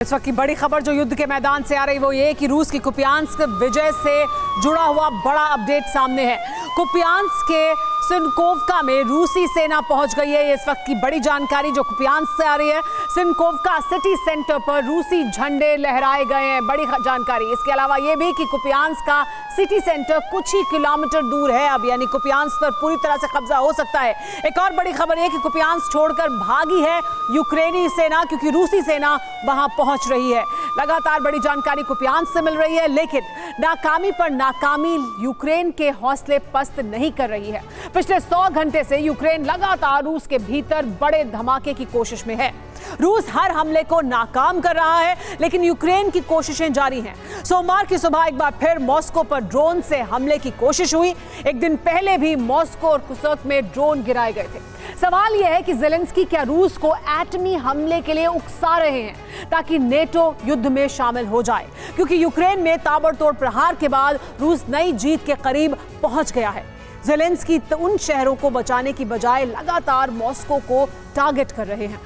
इस वक्त की बड़ी खबर जो युद्ध के मैदान से आ रही वो ये कि रूस की कुपियांस्क विजय से जुड़ा हुआ बड़ा अपडेट सामने है। कुपियांस्क के सिनकोवका में रूसी सेना पहुंच गई है। इस वक्त की बड़ी जानकारी जो कुपियांस्क से आ रही है। सिनकोवका सिटी सेंटर पर रूसी झंडे लहराए गए हैं, बड़ी जानकारी। इसके अलावा ये भी कि कुपियांस्क का सिटी सेंटर कुछ ही किलोमीटर दूर है अब, यानी कुपियांस्क पर पूरी तरह से कब्जा हो सकता है। एक और बड़ी खबर यह कि कुपियांस्क छोड़कर भागी है यूक्रेनी सेना, क्योंकि रूसी सेना वहां पहुंच रही है। लगातार बड़ी जानकारी कुपियांस्क से मिल रही है, लेकिन नाकामी पर नाकामी यूक्रेन के हौसले पस्त नहीं कर रही है। पिछले 100 घंटे से यूक्रेन लगातार रूस के भीतर बड़े धमाके की कोशिश में है। रूस हर हमले को नाकाम कर रहा है, लेकिन यूक्रेन की कोशिशें जारी हैं। सोमवार की सुबह एक बार फिर मॉस्को पर ड्रोन से हमले की कोशिश हुई। एक दिन पहले भी मॉस्को और कुर्स्क में ड्रोन गिराए गए थे। सवाल यह है कि ज़ेलेंस्की क्या रूस को एटमी हमले के लिए उकसा रहे हैं ताकि नेटो युद्ध में शामिल हो जाए, क्योंकि यूक्रेन में ताबड़तोड़ प्रहार के बाद रूस नई जीत के करीब पहुंच गया है। ज़ेलेंस्की उन शहरों को बचाने की बजाय लगातार मॉस्को को टारगेट कर रहे हैं।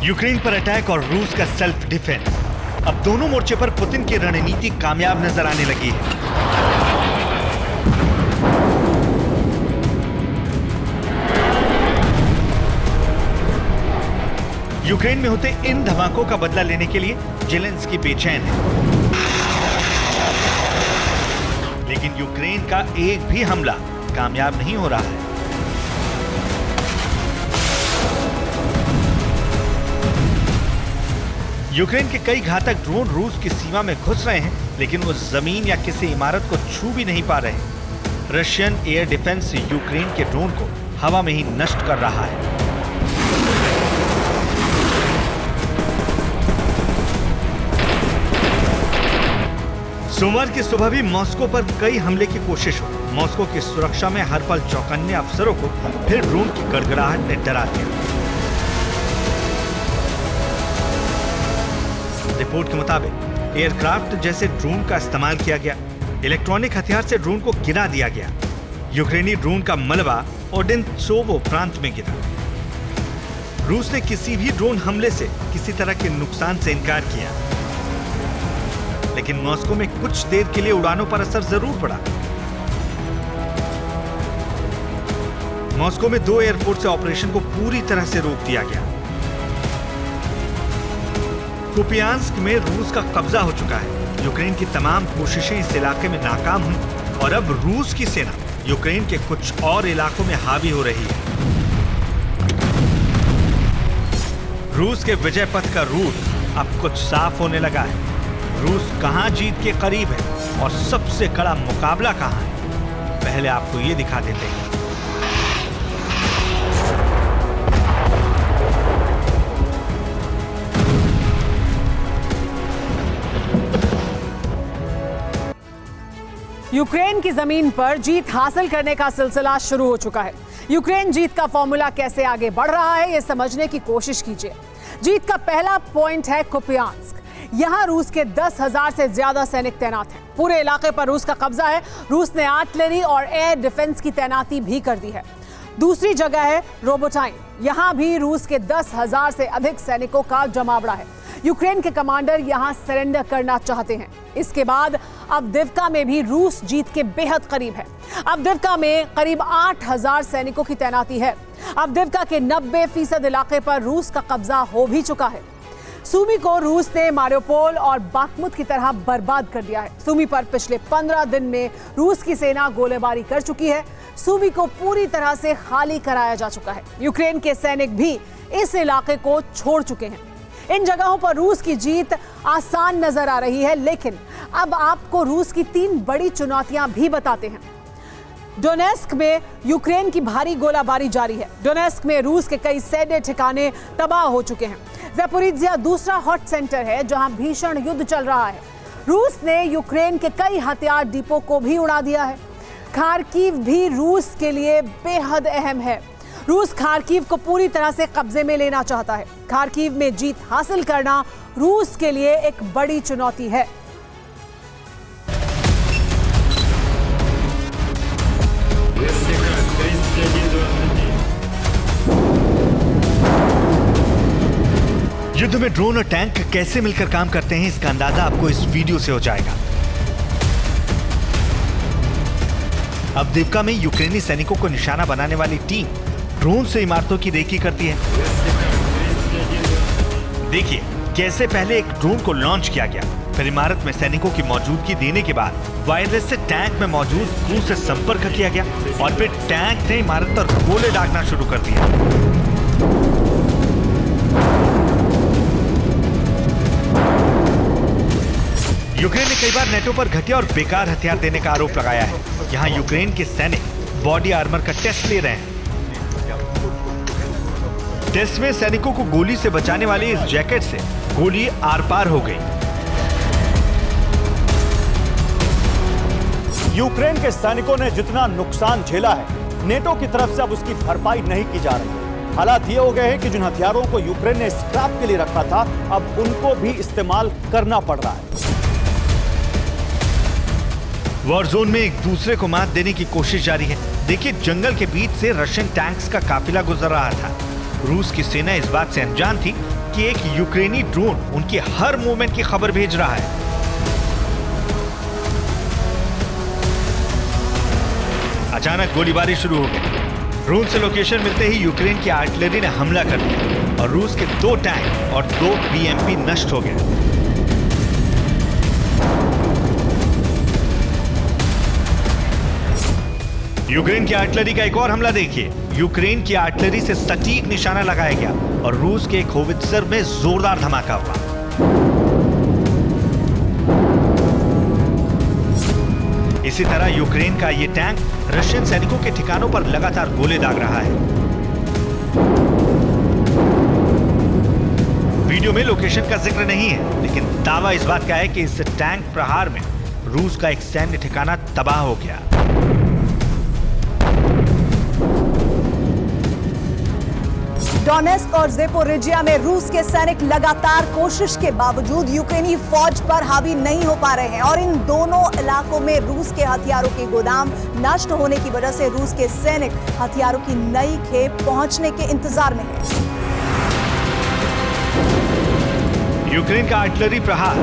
यूक्रेन पर अटैक और रूस का सेल्फ डिफेंस, अब दोनों मोर्चे पर पुतिन की रणनीति कामयाब नजर आने लगी है। यूक्रेन में होते इन धमाकों का बदला लेने के लिए ज़ेलेंस्की बेचैन है, लेकिन यूक्रेन का एक भी हमला कामयाब नहीं हो रहा है। यूक्रेन के कई घातक ड्रोन रूस की सीमा में घुस रहे हैं, लेकिन वो जमीन या किसी इमारत को छू भी नहीं पा रहे। रशियन एयर डिफेंस यूक्रेन के ड्रोन को हवा में ही नष्ट कर रहा है। सोमवार की सुबह भी मॉस्को पर कई हमले की कोशिश हुई। मॉस्को की सुरक्षा में हर पल चौकन्ने अफसरों को फिर ड्रोन की गड़गड़ाहट ने डरा दिया। रिपोर्ट के मुताबिक एयरक्राफ्ट जैसे ड्रोन का इस्तेमाल किया गया। इलेक्ट्रॉनिक हथियार से ड्रोन को गिरा दिया गया। यूक्रेनी ड्रोन का मलबा ओडेंत्सोवो प्रांत में गिरा। रूस ने किसी भी ड्रोन हमले से किसी तरह के नुकसान से इनकार किया, लेकिन मॉस्को में कुछ देर के लिए उड़ानों पर असर जरूर पड़ा। मॉस्को में 2 एयरपोर्ट से ऑपरेशन को पूरी तरह से रोक दिया गया। कुपियांस्क में रूस का कब्जा हो चुका है। यूक्रेन की तमाम कोशिशें इस इलाके में नाकाम हुई और अब रूस की सेना यूक्रेन के कुछ और इलाकों में हावी हो रही है। रूस के विजय पथ का रूट अब कुछ साफ होने लगा है। रूस कहां जीत के करीब है और सबसे कड़ा मुकाबला कहां है, पहले आपको ये दिखा देते हैं। यूक्रेन की जमीन पर जीत हासिल करने का सिलसिला शुरू हो चुका है। यूक्रेन जीत का फॉर्मूला कैसे आगे बढ़ रहा है, ये समझने की कोशिश कीजिए। जीत का पहला पॉइंट है कुपियांस्क। यहां रूस के 10,000 से ज्यादा सैनिक तैनात हैं। पूरे इलाके पर रूस का कब्जा है। रूस ने आर्टिलरी और एयर डिफेंस की तैनाती भी कर दी है। दूसरी जगह है रोबोटाइन। यहां भी रूस के 10,000 से अधिक सैनिकों का जमावड़ा है। यूक्रेन के कमांडर यहां सरेंडर करना चाहते हैं। इसके बाद अवदिव्का में भी रूस जीत के बेहद करीब है। अवदिव्का में करीब 8,000 सैनिकों की तैनाती है। अवदिव्का के 90% इलाके पर रूस का कब्जा हो भी चुका है। सूमी को रूस ने मारियोपोल और बाखमुत की तरह बर्बाद कर दिया है। सूमी पर पिछले 15 दिन में रूस की सेना गोलीबारी कर चुकी है। सूमी को पूरी तरह से खाली कराया जा चुका है। यूक्रेन के सैनिक भी इस इलाके को छोड़ चुके हैं। इन जगहों पर रूस की जीत आसान नजर आ रही है, लेकिन अब आपको रूस की 3 बड़ी चुनौतियां भी बताते हैं। डोनेस्क में यूक्रेन की भारी गोलाबारी जारी है। डोनेस्क में रूस के कई सैन्य ठिकाने तबाह हो चुके हैं। ज़ैपोरिज़िया दूसरा हॉट सेंटर है जहां भीषण युद्ध चल रहा है। रूस ने यूक्रेन के कई हथियार डिपो को भी उड़ा दिया है। खार्किव भी रूस के लिए बेहद अहम है। रूस खार्किव को पूरी तरह से कब्जे में लेना चाहता है। खार्किव में जीत हासिल करना रूस के लिए एक बड़ी चुनौती है। युद्ध में ड्रोन और टैंक कैसे मिलकर काम करते हैं, इसका अंदाजा आपको इस वीडियो से हो जाएगा। अवदीव्का में यूक्रेनी सैनिकों को निशाना बनाने वाली टीम ड्रोन से इमारतों की रेकी करती है। देखिए कैसे पहले एक ड्रोन को लॉन्च किया गया, फिर इमारत में सैनिकों की मौजूदगी देने के बाद वायरलेस से टैंक में मौजूद क्रू से संपर्क किया गया और फिर टैंक ने इमारत पर गोले दागना शुरू कर दिया। यूक्रेन ने कई बार नेटो पर घटिया और बेकार हथियार देने का आरोप लगाया है। यहाँ यूक्रेन के सैनिक बॉडी आर्मर का टेस्ट ले रहे हैं। टेस्ट में सैनिकों को गोली से बचाने वाली इस जैकेट से गोली आर पार हो गई। यूक्रेन के सैनिकों ने जितना नुकसान झेला है, नेटो की तरफ से अब उसकी भरपाई नहीं की जा रही। हालात ये हो गए हैं कि जिन हथियारों को यूक्रेन ने स्क्रैप के लिए रखा था, अब उनको भी इस्तेमाल करना पड़ रहा है। वॉर जोन में एक दूसरे को मात देने की कोशिश जारी है। देखिए जंगल के बीच से रशियन टैंक्स का काफिला गुजर रहा था। रूस की सेना इस बात से अनजान थी कि एक यूक्रेनी ड्रोन उनके हर मूवमेंट की खबर भेज रहा है। अचानक गोलीबारी शुरू हो गई। ड्रोन से लोकेशन मिलते ही यूक्रेन की आर्टिलरी ने हमला कर दिया और रूस के 2 टैंक और 2 बीएमपी नष्ट हो गए। यूक्रेन की आर्टिलरी का एक और हमला देखिए। यूक्रेन की आर्टिलरी से सटीक निशाना लगाया गया और रूस के एक होवित्जर में जोरदार धमाका हुआ। इसी तरह यूक्रेन का ये टैंक रशियन सैनिकों के ठिकानों पर लगातार गोले दाग रहा है। वीडियो में लोकेशन का जिक्र नहीं है, लेकिन दावा इस बात का है कि इस टैंक प्रहार में रूस का एक सैन्य ठिकाना तबाह हो गया। डोनेस्क और ज़ेपोरिजिया में रूस के सैनिक लगातार कोशिश के बावजूद यूक्रेनी फौज पर हावी नहीं हो पा रहे हैं और इन दोनों इलाकों में रूस के हथियारों के गोदाम नष्ट होने की वजह से रूस के सैनिक हथियारों की नई खेप पहुंचने के इंतजार में हैं। यूक्रेन का आर्टिलरी प्रहार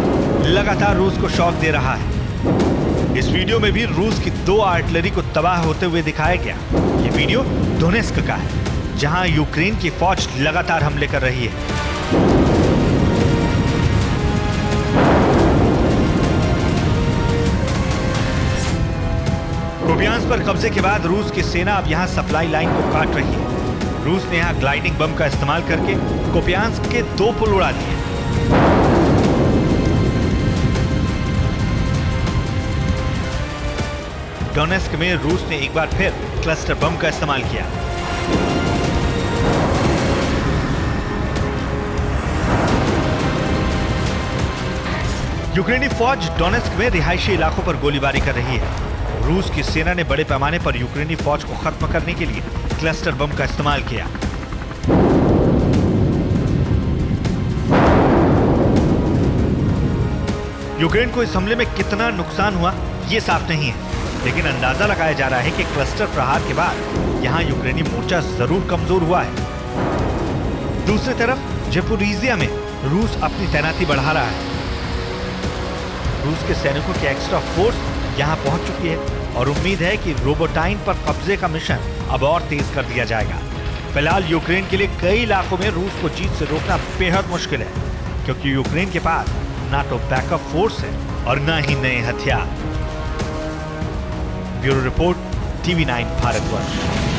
लगातार रूस को शॉक दे रहा है। इस वीडियो में भी रूस की 2 आर्टिलरी को तबाह होते हुए दिखाया गया। ये वीडियो डोनेस्क का है, जहां यूक्रेन की फौज लगातार हमले कर रही है। कुपियांस्क पर कब्जे के बाद रूस की सेना अब यहां सप्लाई लाइन को काट रही है। रूस ने यहां ग्लाइडिंग बम का इस्तेमाल करके कुपियांस्क के 2 पुल उड़ा दिए। डोनेस्क में रूस ने एक बार फिर क्लस्टर बम का इस्तेमाल किया। यूक्रेनी फौज डोनेस्क में रिहायशी इलाकों पर गोलीबारी कर रही है। रूस की सेना ने बड़े पैमाने पर यूक्रेनी फौज को खत्म करने के लिए क्लस्टर बम का इस्तेमाल किया। यूक्रेन को इस हमले में कितना नुकसान हुआ ये साफ नहीं है, लेकिन अंदाजा लगाया जा रहा है कि क्लस्टर प्रहार के बाद यहां यूक्रेनी मोर्चा जरूर कमजोर हुआ है। दूसरी तरफ ज़ेपोरिजिया में रूस अपनी तैनाती बढ़ा रहा है। रूस के सैनिकों की एक्स्ट्रा फोर्स यहां पहुंच चुकी है और उम्मीद है कि रोबोटाइन पर कब्जे का मिशन अब और तेज कर दिया जाएगा। फिलहाल यूक्रेन के लिए कई इलाकों में रूस को जीत से रोकना बेहद मुश्किल है, क्योंकि यूक्रेन के पास ना तो बैकअप फोर्स है और ना ही नए हथियार। Bureau report, TV9 Bharatvarsh.